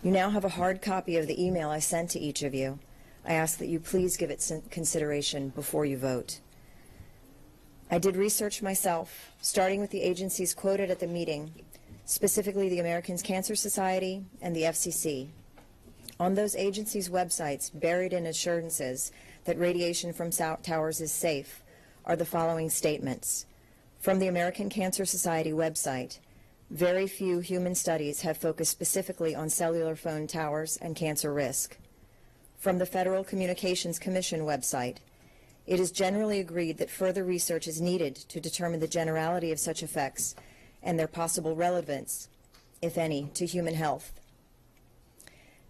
You now have a hard copy of the email I sent to each of you. I ask that you please give it consideration before you vote. I did research myself, starting with the agencies quoted at the meeting, specifically the American Cancer Society and the FCC. On those agencies' websites, buried in assurances that radiation from towers is safe, are the following statements. From the American Cancer Society website, very few human studies have focused specifically on cellular phone towers and cancer risk. From the Federal Communications Commission website, it is generally agreed that further research is needed to determine the generality of such effects and their possible relevance, if any, to human health.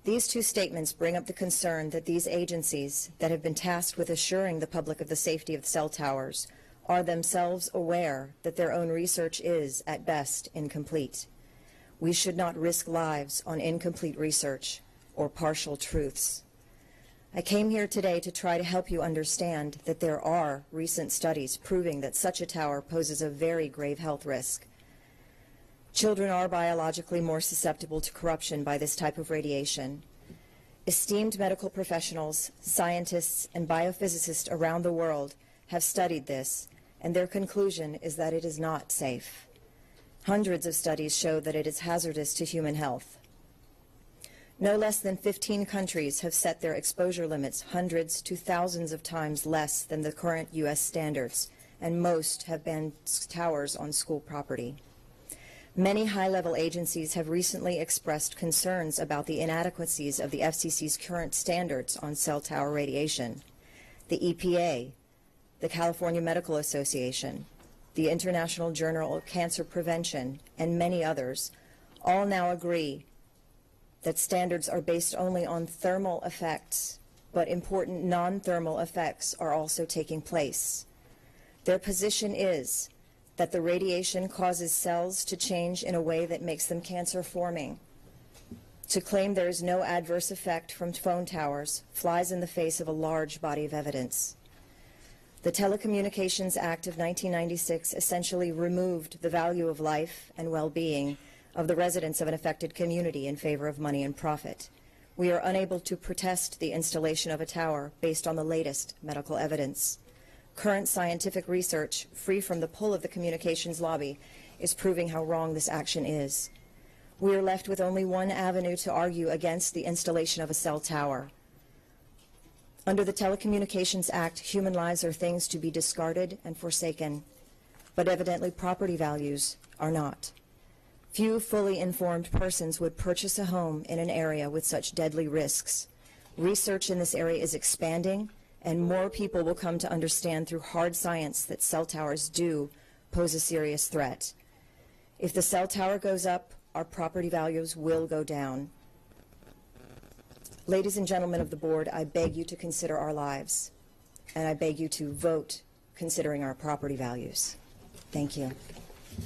These two statements bring up the concern that these agencies that have been tasked with assuring the public of the safety of cell towers are themselves aware that their own research is, at best, incomplete. We should not risk lives on incomplete research or partial truths. I came here today to try to help you understand that there are recent studies proving that such a tower poses a very grave health risk. Children are biologically more susceptible to corruption by this type of radiation. Esteemed medical professionals, scientists, and biophysicists around the world have studied this, and their conclusion is that it is not safe. Hundreds of studies show that it is hazardous to human health. No less than 15 countries have set their exposure limits hundreds to thousands of times less than the current U.S. standards, and most have banned towers on school property. Many high-level agencies have recently expressed concerns about the inadequacies of the FCC's current standards on cell tower radiation. The EPA, the California Medical Association, the International Journal of Cancer Prevention, and many others all now agree that standards are based only on thermal effects, but important non-thermal effects are also taking place. Their position is that the radiation causes cells to change in a way that makes them cancer-forming. To claim there is no adverse effect from phone towers flies in the face of a large body of evidence. The Telecommunications Act of 1996 essentially removed the value of life and well-being of the residents of an affected community in favor of money and profit. We are unable to protest the installation of a tower based on the latest medical evidence. Current scientific research, free from the pull of the communications lobby, is proving how wrong this action is. We are left with only one avenue to argue against the installation of a cell tower. Under the Telecommunications Act, human lives are things to be discarded and forsaken, but evidently property values are not. Few fully informed persons would purchase a home in an area with such deadly risks. Research in this area is expanding, and more people will come to understand through hard science that cell towers do pose a serious threat. If the cell tower goes up, our property values will go down. Ladies and gentlemen of the board, I beg you to consider our lives, and I beg you to vote considering our property values. Thank you.